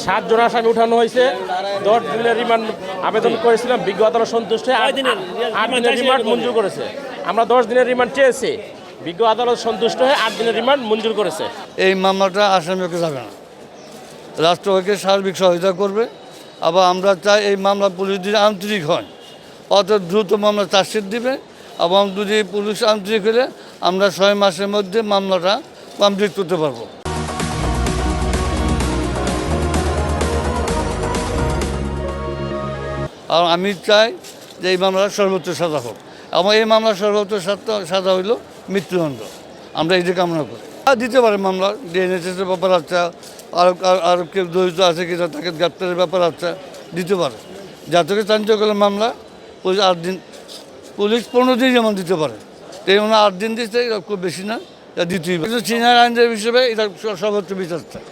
সাত জন আসামি উঠানো হয়েছে। 10 দিনের রিমান্ড আবেদন করেছিলাম, বিজ্ঞ আদালত সন্তুষ্ট হয়ে 8 দিনের রিমান্ড মঞ্জুর করেছে। আমরা 10 দিনের রিমান্ড চেয়েছি, বিজ্ঞ আদালত সন্তুষ্ট হয়ে 8 দিনের রিমান্ড মঞ্জুর করেছে। এই মামলাটা আসামিকে যাবে না, রাষ্ট্রকে সার্বিক সহায়তা করবে। আবার আমরা চাই এই মামলা পুলিশ যদি আন্তরিক হয় অত দ্রুত মামলা চার্জশিট দিবে, এবং যদি পুলিশ আন্তরিক হলে আমরা 6 মাসের মধ্যে মামলাটা কমপ্লিট করতে পারবো। আর আমি চাই যে এই মামলার সর্বোচ্চ সাজা হোক, এবং এই মামলার সর্বোচ্চ সাজা হইল মৃত্যুদণ্ড। আমরা এই যে কামনা করি। আর দিতে পারে মামলা, ডিএনএসের ব্যাপার আছে, আর কেউ জড়িত আছে কিনা তাকে গ্রেপ্তারের ব্যাপার আছে, দিতে পারে। জাতকে চাঞ্চল্যের মামলা পুলিশ 8 দিন, পুলিশ 15 দিন যেমন দিতে পারে, এই মানে 8 দিন দিতে খুব বেশি না, দিতেই পারে। কিন্তু সিনিয়র আইনজীবী হিসেবে এটা সর্বোচ্চ বিচার চায়।